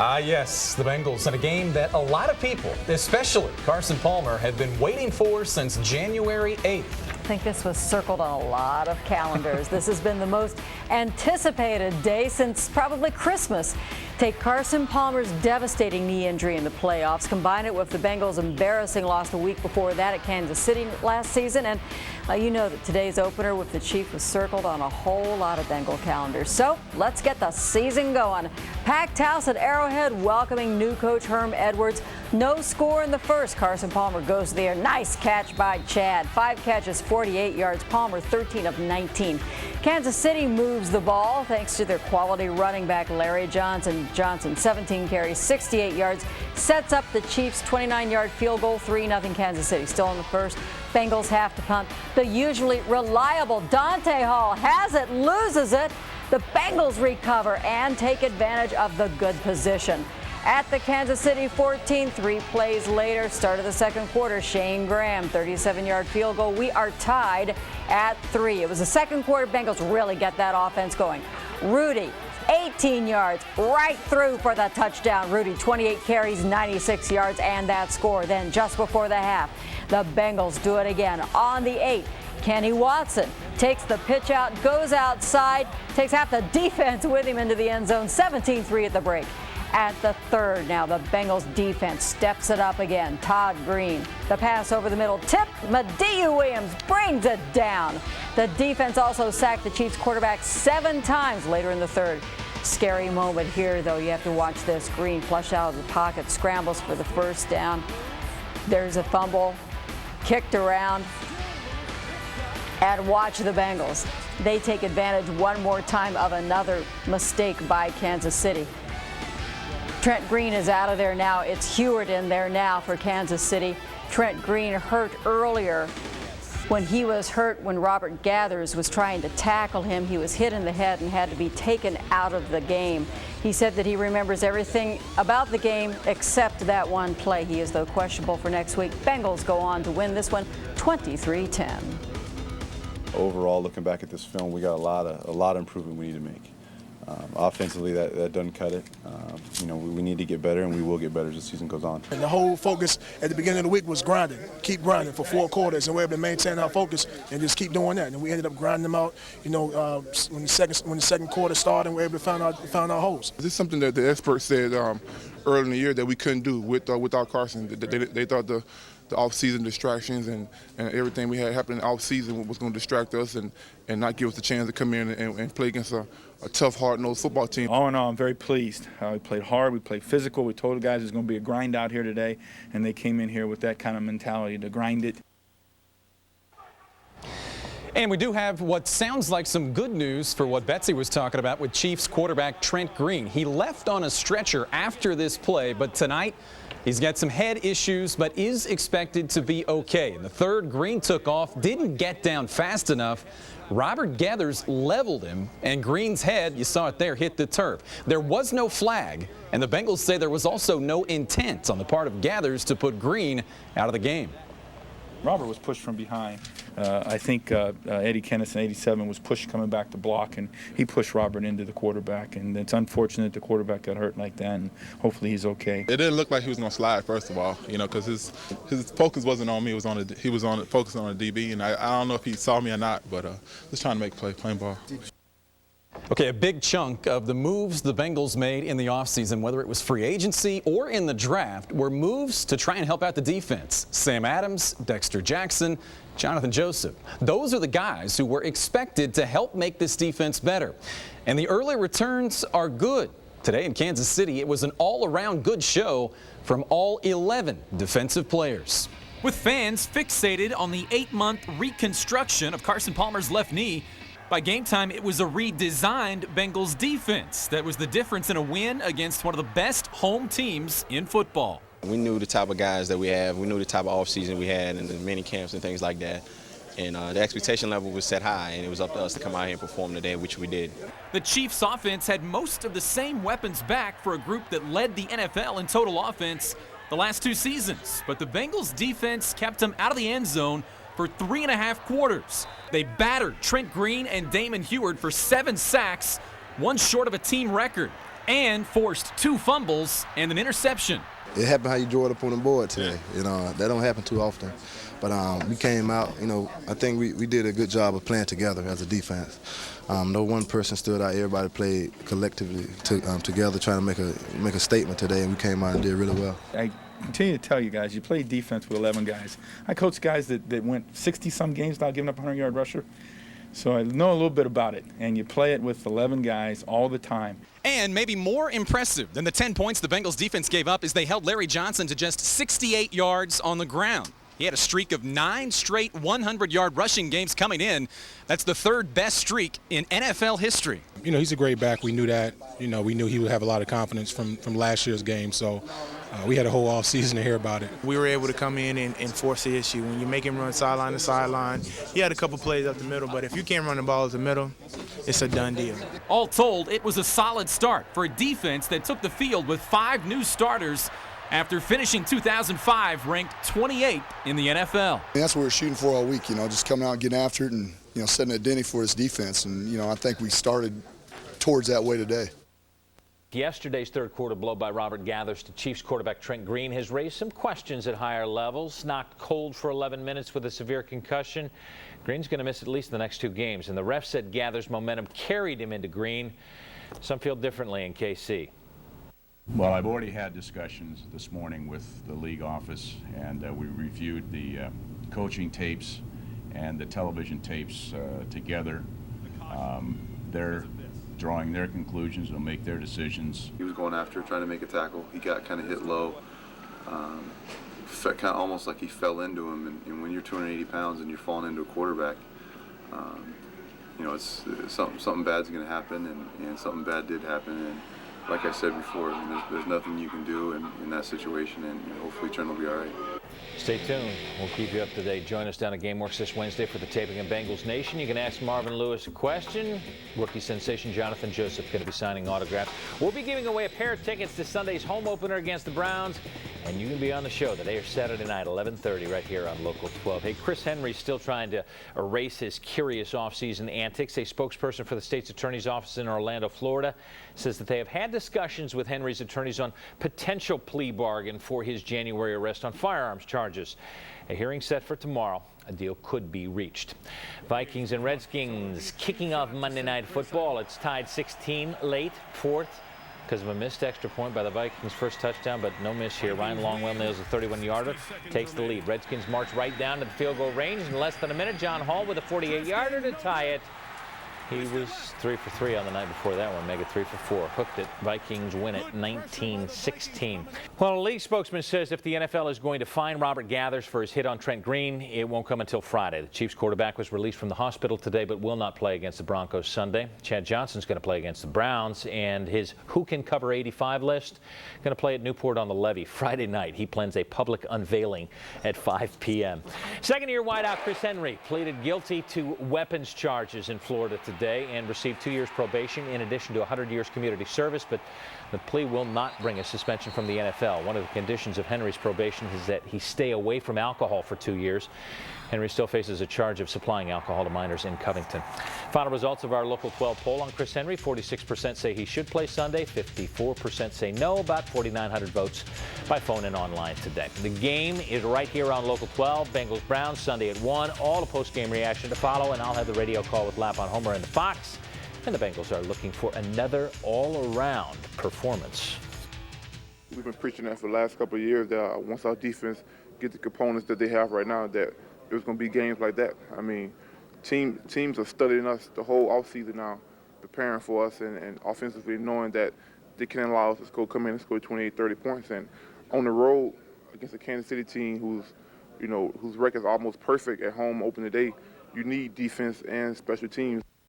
Yes, the Bengals in a game that a lot of people, especially Carson Palmer, have been waiting for since January 8th. I think this was circled on a lot of calendars. This has been the most anticipated day since probably Christmas. Take Carson Palmer's devastating knee injury in the playoffs, combine it with the Bengals' embarrassing loss the week before that at Kansas City last season, and you know that today's opener with the Chiefs was circled on a whole lot of Bengal calendars. So let's get the season going. Packed house at Arrowhead welcoming new coach Herm Edwards. No score in the first. Carson Palmer goes to the air. Nice catch by Chad. 5 catches, 48 yards. Palmer 13 of 19. Kansas City moves the ball thanks to their quality running back Larry Johnson. 17 carries, 68 yards. Sets up the Chiefs' 29-yard field goal. 3-0 Kansas City. Still in the first. Bengals have to punt. The usually reliable Dante Hall has it, loses it. The Bengals recover and take advantage of the good position. At the Kansas City 14, 3 plays later, start of the second quarter, Shane Graham, 37-yard field goal. We are tied at 3. It was the second quarter. Bengals really get that offense going. Rudy, 18 yards, right through for the touchdown. Rudy, 28 carries, 96 yards, and that score. Then just before the half, the Bengals do it again. On the 8, Kenny Watson takes the pitch out, goes outside, takes half the defense with him into the end zone. 17-3 at the break. At the third, now the Bengals defense steps it up again. Todd Green, the pass over the middle, tip. Madieu Williams brings it down. The defense also sacked the Chiefs quarterback 7 times later in the third. Scary moment here, though. You have to watch this. Green flushed out of the pocket, scrambles for the first down. There's a fumble, kicked around. And watch the Bengals. They take advantage one more time of another mistake by Kansas City. Trent Green is out of there now. It's Heward in there now for Kansas City. Trent Green hurt earlier when he was hurt when Robert Gathers was trying to tackle him. He was hit in the head and had to be taken out of the game. He said that he remembers everything about the game except that one play. He is, though, questionable for next week. Bengals go on to win this one 23-10. Overall, looking back at this film, we got a lot of improvement we need to make. Offensively, that doesn't cut it. We need to get better, and we will get better as the season goes on. And the whole focus at the beginning of the week was grinding, keep grinding for 4 quarters, and we're able to maintain our focus and just keep doing that. And we ended up grinding them out. When the second quarter started, and we were able to find our holes. This is something that the experts said early in the year that we couldn't do without Carson. They thought the off-season distractions and everything we had happen in the off-season was going to distract us and not give us a chance to come in and play against a tough, hard-nosed football team. All in all, I'm very pleased. We played hard, we played physical. We told the guys there's going to be a grind out here today, and they came in here with that kind of mentality to grind it. And we do have what sounds like some good news for what Betsy was talking about with Chiefs quarterback Trent Green. He left on a stretcher after this play, but tonight he's got some head issues, but is expected to be okay. In the third, Green took off, didn't get down fast enough. Robert Gathers leveled him, and Green's head, you saw it there, hit the turf. There was no flag, and the Bengals say there was also no intent on the part of Gathers to put Green out of the game. Robert was pushed from behind. I think Eddie Kennison, 87, was pushed coming back to block, and he pushed Robert into the quarterback. And it's unfortunate the quarterback got hurt like that, and hopefully he's okay. It didn't look like he was going to slide, first of all, because his focus wasn't on me. He was focused on the DB, and I don't know if he saw me or not, but just trying to make a play, playing ball. Okay, a big chunk of the moves the Bengals made in the offseason, whether it was free agency or in the draft, were moves to try and help out the defense. Sam Adams, Dexter Jackson, Jonathan Joseph. Those are the guys who were expected to help make this defense better. And the early returns are good. Today in Kansas City, it was an all-around good show from all 11 defensive players. With fans fixated on the 8-month reconstruction of Carson Palmer's left knee, by game time, it was a redesigned Bengals defense that was the difference in a win against one of the best home teams in football. We knew the type of guys that we have. We knew the type of offseason we had and the mini camps and things like that. And the expectation level was set high, and it was up to us to come out here and perform today, which we did. The Chiefs' offense had most of the same weapons back for a group that led the NFL in total offense the last 2 seasons. But the Bengals' defense kept them out of the end zone for 3.5 quarters. They battered Trent Green and Damon Heward for 7 sacks, one short of a team record. and forced 2 fumbles and an interception. It happened how you draw it up on the board today. You know, that don't happen too often. But we came out, you know, I think we did a good job of playing together as a defense. No one person stood out. Everybody played collectively together trying to make a statement today, and we came out and did really well. I continue to tell you guys, you play defense with 11 guys. I coach guys that went 60-some games without giving up a 100-yard rusher. So I know a little bit about it, and you play it with 11 guys all the time. And maybe more impressive than the 10 points the Bengals defense gave up is they held Larry Johnson to just 68 yards on the ground. He had a streak of 9 straight 100-yard rushing games coming in. That's the 3rd best streak in NFL history. You know, he's a great back. We knew that. You know, we knew he would have a lot of confidence from last year's game. So we had a whole offseason to hear about it. We were able to come in and force the issue. When you make him run sideline to sideline, he had a couple plays up the middle, but if you can't run the ball up the middle, it's a done deal. All told, it was a solid start for a defense that took the field with 5 new starters after finishing 2005 ranked 28th in the NFL. And that's what we're shooting for all week, you know, just coming out and getting after it and, you know, setting a identity for this defense. And, you know, I think we started towards that way today. Yesterday's third quarter blow by Robert Gathers to Chiefs quarterback Trent Green has raised some questions at higher levels. Knocked cold for 11 minutes with a severe concussion. Green's going to miss at least the next 2 games, and the ref said Gathers' momentum carried him into Green. Some feel differently in KC. Well, I've already had discussions this morning with the league office, and we reviewed the coaching tapes and the television tapes together. They're drawing their conclusions, they'll make their decisions. He was going after, trying to make a tackle. He got kind of hit low, kind of almost like he fell into him. And when you're 280 pounds and you're falling into a quarterback, you know, it's something bad's going to happen, and something bad did happen. And like I said before, I mean, there's nothing you can do in that situation, and you know, hopefully Trent will be all right. Stay tuned. We'll keep you up to date. Join us down at GameWorks this Wednesday for the taping of Bengals Nation. You can ask Marvin Lewis a question. Rookie sensation Jonathan Joseph going to be signing autographs. We'll be giving away a pair of tickets to Sunday's home opener against the Browns. And you can be on the show today or Saturday night, 11:30, right here on Local 12. Hey, Chris Henry's still trying to erase his curious offseason antics. A spokesperson for the state's attorney's office in Orlando, Florida, says that they have had discussions with Henry's attorneys on potential plea bargain for his January arrest on firearms charges. A hearing set for tomorrow. A deal could be reached. Vikings and Redskins kicking off Monday Night Football. It's tied 16 late, 4th. Because of a missed extra point by the Vikings' first touchdown, but no miss here. Ryan Longwell nails a 31-yarder, takes the lead. Redskins march right down to the field goal range in less than a minute. John Hall with a 48-yarder to tie it. He was 3 for 3 on the night before that one. Mega 3 for 4. Hooked it. Vikings win it 19-16. Well, a league spokesman says if the NFL is going to fine Robert Gathers for his hit on Trent Green, it won't come until Friday. The Chiefs quarterback was released from the hospital today but will not play against the Broncos Sunday. Chad Johnson's going to play against the Browns, and his Who Can Cover 85 list going to play at Newport on the Levee Friday night. He plans a public unveiling at 5 p.m. Second-year wideout Chris Henry pleaded guilty to weapons charges in Florida today and received 2 years probation in addition to 100 years community service, but the plea will not bring a suspension from the NFL. One of the conditions of Henry's probation is that he stay away from alcohol for 2 years. Henry still faces a charge of supplying alcohol to minors in Covington. Final results of our Local 12 poll on Chris Henry. 46% say he should play Sunday. 54% say no. About 4,900 votes by phone and online today. The game is right here on Local 12. Bengals Browns Sunday at 1. All the post-game reaction to follow, and I'll have the radio call with Lap on Homer and the Fox. And the Bengals are looking for another all-around performance. We've been preaching that for the last couple of years that once our defense get the components that they have right now, that it was going to be games like that. I mean, teams are studying us the whole offseason now, preparing for us and offensively knowing that they can allow us to come in and score 28, 30 points. And on the road against a Kansas City team whose record is almost perfect at home opening day, you need defense and special teams.